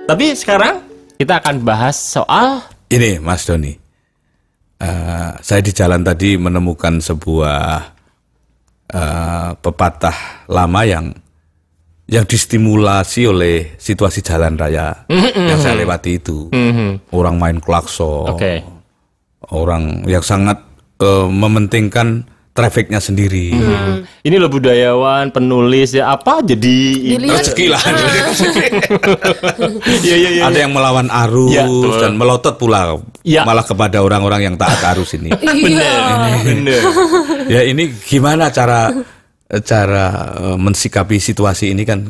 Tapi sekarang kita akan bahas soal ini, Mas Doni. Saya di jalan tadi menemukan sebuah pepatah lama yang distimulasi oleh situasi jalan raya yang saya lewati itu. Orang main klakson, orang yang sangat mementingkan trafiknya sendiri. Ini loh budayawan, penulis ya apa jadi rezeki lah. Iya. Ada yang melawan arus dan melotot pula malah kepada orang-orang yang taat arus ini. Benar. Ya ini gimana cara mensikapi situasi ini kan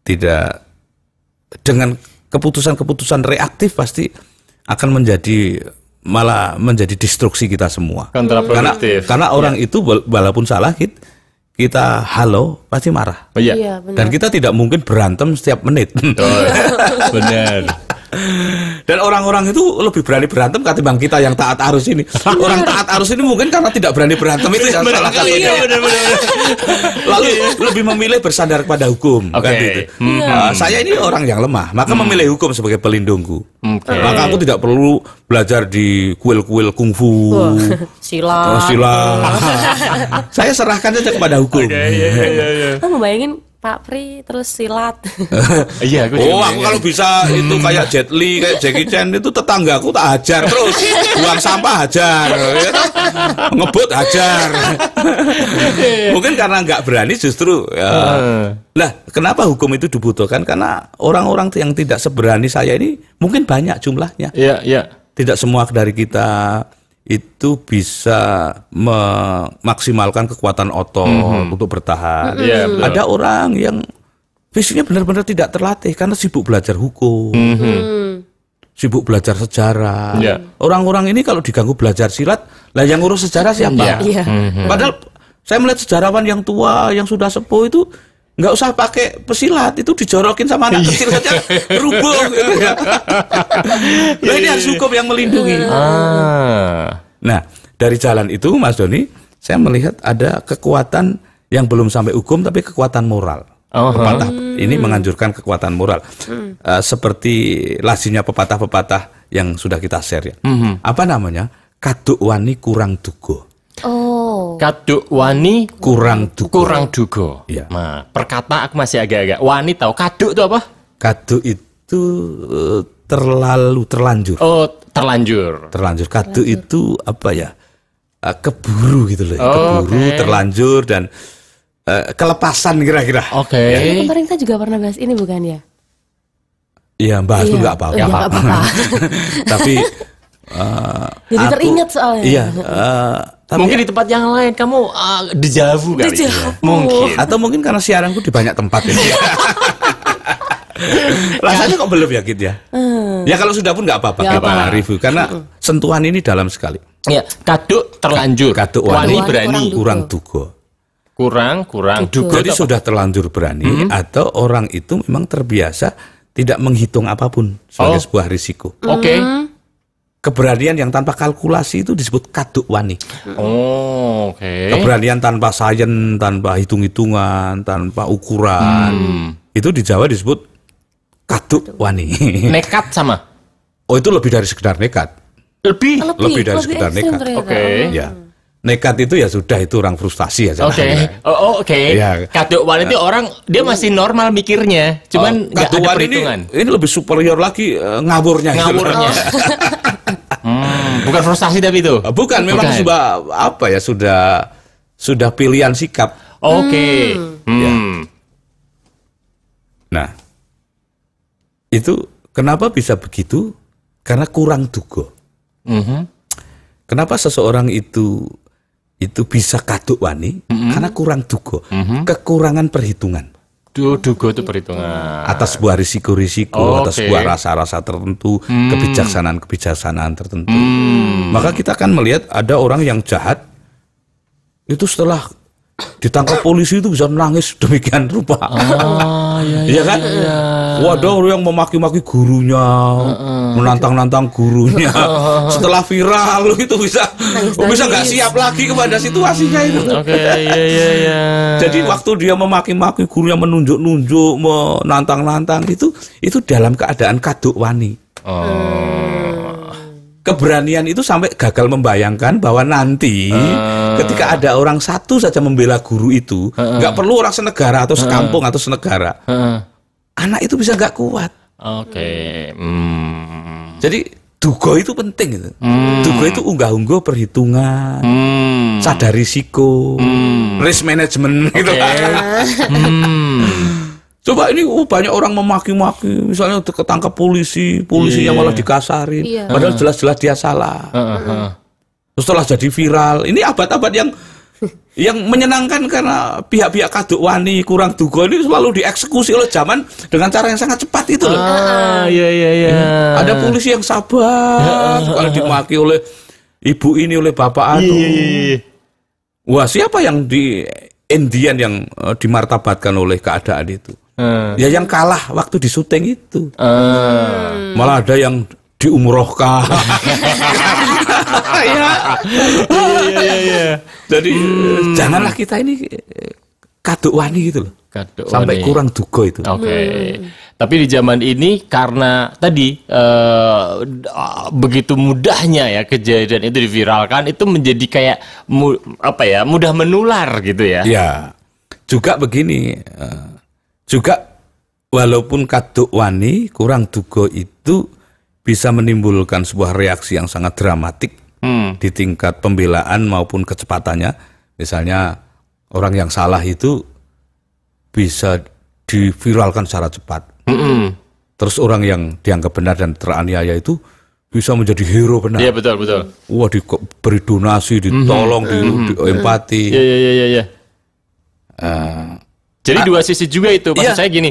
tidak dengan keputusan-keputusan reaktif pasti akan malah menjadi destruksi kita semua. Kontraproduktif. Karena orang itu walaupun salah kita halo pasti marah. Iya, Dan kita tidak mungkin berantem setiap menit. Benar. Dan orang-orang itu lebih berani berantem ketimbang kita yang taat arus ini. Orang taat arus ini mungkin karena tidak berani berantem itu yang salah kali. Lalu lebih memilih bersandar kepada hukum. Kan gitu. Saya ini orang yang lemah, maka memilih hukum sebagai pelindungku. Maka aku tidak perlu belajar di kuil-kuil kungfu, silat. Saya serahkan saja kepada hukum. Kamu bayangin Pak Pri terus silat. Iya, aku kalau bisa itu kayak Jet Li, kayak Jackie Chan itu tetanggaku tak hajar terus. Buang sampah hajar, ngebut hajar. Mungkin karena nggak berani justru. Lah, kenapa hukum itu dibutuhkan? Karena orang-orang yang tidak seberani saya ini mungkin banyak jumlahnya. Iya. Tidak semua dari kita itu bisa memaksimalkan kekuatan otot untuk bertahan. Ada orang yang fisiknya benar-benar tidak terlatih karena sibuk belajar hukum, sibuk belajar sejarah. Orang-orang ini kalau diganggu belajar silat, lah yang ngurus sejarah siapa? Padahal saya melihat sejarawan yang tua, yang sudah sepuh itu nggak usah pakai pesilat, itu dijorokin sama anak kecil saja rubuh gitu ya. Nah ini harus hukum yang melindungi. Nah dari jalan itu Mas Doni, saya melihat ada kekuatan yang belum sampai hukum tapi kekuatan moral. Pepatah ini menganjurkan kekuatan moral. Seperti lazinya pepatah-pepatah yang sudah kita share ya. Apa namanya? Kaduk wani kurang dugo. Kaduk wani kurang dugo. Ya. Nah, perkata aku masih agak-agak. Wani tahu kaduk itu apa? Kaduk itu terlanjur. Terlanjur. Kaduk itu apa ya? Keburu gitu loh. Keburu, terlanjur dan kelepasan kira-kira. Kemarin kita juga pernah bahas ini bukan ya? Iya, bahas pun nggak apa-apa. Tapi jadi teringat soalnya. Iya. Tapi mungkin di tempat yang lain kamu dejavu kali. Mungkin. Atau mungkin karena siaranku di banyak tempat ya. Rasanya kok belum ya gitu ya. Ya kalau sudah pun nggak apa-apa kita review karena sentuhan ini dalam sekali. Ya, kaduk terlanjur. Kaduk wani berani. Kurang dugo. Kurang dugo. Jadi sudah terlanjur berani atau orang itu memang terbiasa tidak menghitung apapun sebagai sebuah risiko. Keberanian yang tanpa kalkulasi itu disebut kaduk wani. Keberanian tanpa sains, tanpa hitung-hitungan, tanpa ukuran. Itu di Jawa disebut kaduk wani. Nekat sama? Oh itu lebih dari sekedar nekat. Lebih dari sekedar nekat. Ya. Nekat itu ya sudah itu orang frustasi ya. Ya. Kaduk wani itu orang dia masih normal mikirnya, cuman nggak ada perhitungan. Ini lebih superior lagi ngawurnya. Bukan frustasi tapi itu. Bukan, memang sudah apa ya sudah pilihan sikap. Ya. Nah, itu kenapa bisa begitu? Karena kurang dugo. Kenapa seseorang itu bisa kaduk wani? Karena kurang dugo, kekurangan perhitungan. Dugo itu perhitungan atas sebuah risiko-risiko, atas sebuah rasa-rasa tertentu, kebijaksanaan tertentu. Maka kita akan melihat ada orang yang jahat itu setelah ditangkap polisi itu bisa menangis demikian rupa. Iya kan? Waduh, yang memaki-maki gurunya, menantang-nantang gurunya. Setelah viral itu bisa nggak siap lagi kepada situasinya itu. Iya. Jadi waktu dia memaki-maki gurunya, menunjuk-nunjuk, menantang-nantang itu dalam keadaan kaduk wani. Keberanian itu sampai gagal membayangkan bahwa nanti ketika ada orang satu saja membela guru itu, nggak perlu orang senegara atau sekampung atau senegara, anak itu bisa nggak kuat. Jadi duga itu penting itu. Duga itu unggah-ungguh perhitungan, sadar risiko, risk management gitu. Coba ini banyak orang memaki-maki, misalnya ketangkap polisi yang malah dikasarin, padahal jelas-jelas dia salah. Setelah jadi viral, ini abad-abad yang menyenangkan karena pihak-pihak kaduk wani kurang duga ini selalu dieksekusi oleh zaman dengan cara yang sangat cepat itu loh. Ada polisi yang sabar kalau dimaki oleh ibu ini, oleh bapak anu. Wah, siapa yang di Indian yang dimartabatkan oleh keadaan itu? Ya yang kalah waktu di syuting itu. Malah ada yang diumrohkan. Jadi janganlah kita ini kaduk wani gitu loh. Sampai kurang duga itu. Tapi di zaman ini karena tadi begitu mudahnya ya kejadian itu diviralkan, itu menjadi kayak mudah menular gitu ya. Ya. Juga begini, juga walaupun kaduk wani kurang duga itu bisa menimbulkan sebuah reaksi yang sangat dramatik di tingkat pembelaan maupun kecepatannya. Misalnya orang yang salah itu bisa diviralkan secara cepat. Terus orang yang dianggap benar dan teraniaya itu bisa menjadi hero benar. Iya, betul. Wah, diberi donasi, ditolong, di empati. Iya. Jadi dua sisi juga itu. Maksud saya gini,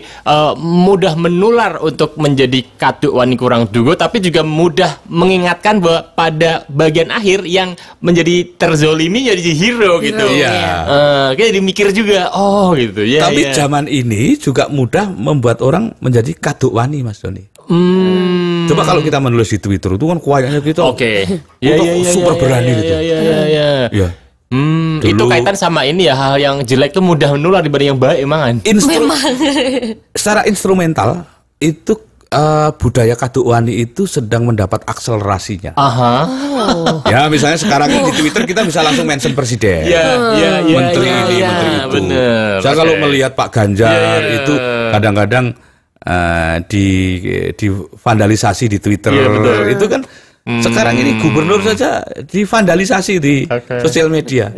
mudah menular untuk menjadi kaduk wani kurang duga, tapi juga mudah mengingatkan bahwa pada bagian akhir yang menjadi terzolimi jadi hero gitu. Kayak jadi mikir juga, gitu. Tapi zaman ini juga mudah membuat orang menjadi kaduk wani, Mas Doni. Coba kalau kita menulis di Twitter itu kan kuayanya gitu. Super berani gitu. Iya. Itu kaitan sama ini ya, hal yang jelek itu mudah menular dibanding yang baik emang. Secara instrumental itu budaya kaduk wani itu sedang mendapat akselerasinya. Ya misalnya sekarang di Twitter kita bisa langsung mention presiden, menteri ini, menteri itu. Saya kalau melihat Pak Ganjar itu kadang-kadang di vandalisasi di Twitter, itu kan. Sekarang ini gubernur saja divandalisasi di sosial media.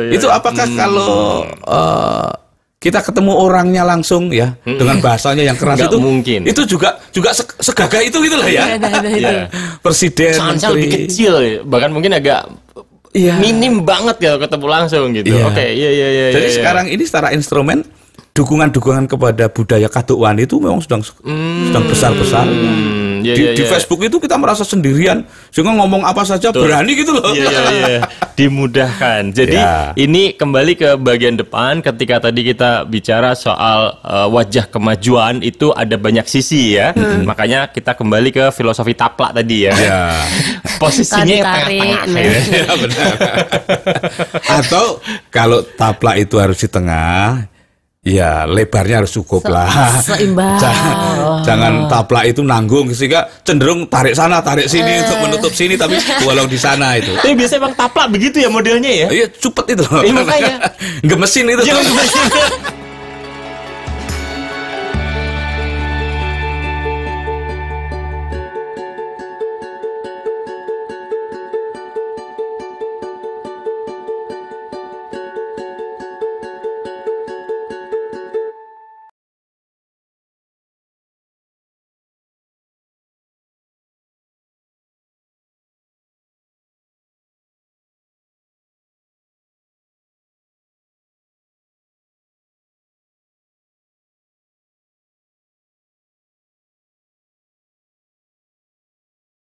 Itu apakah kalau kita ketemu orangnya langsung ya dengan bahasanya yang keras itu mungkin. Itu juga segagah itu gitu lah ya. Presiden, menteri lebih kecil, bahkan mungkin agak minim banget ya ketemu langsung gitu. Jadi sekarang ini secara instrumen dukungan kepada budaya kaduk wani itu memang sedang besar-besar. Di Facebook itu kita merasa sendirian, sehingga ngomong apa saja berani gitu loh. Dimudahkan. Jadi ini kembali ke bagian depan, ketika tadi kita bicara soal wajah kemajuan itu ada banyak sisi ya. Makanya kita kembali ke filosofi taplak tadi ya. Posisinya yang tengah-tengah. Benar. Atau kalau taplak itu harus di tengah, ya lebarnya harus cukup lah. Seimbang. Jangan taplak itu nanggung sehingga cenderung tarik sana tarik sini untuk menutup sini tapi bolong di sana itu. Tapi biasanya bang taplak begitu ya modelnya ya. Iya cepet itu. Makanya gemesin itu.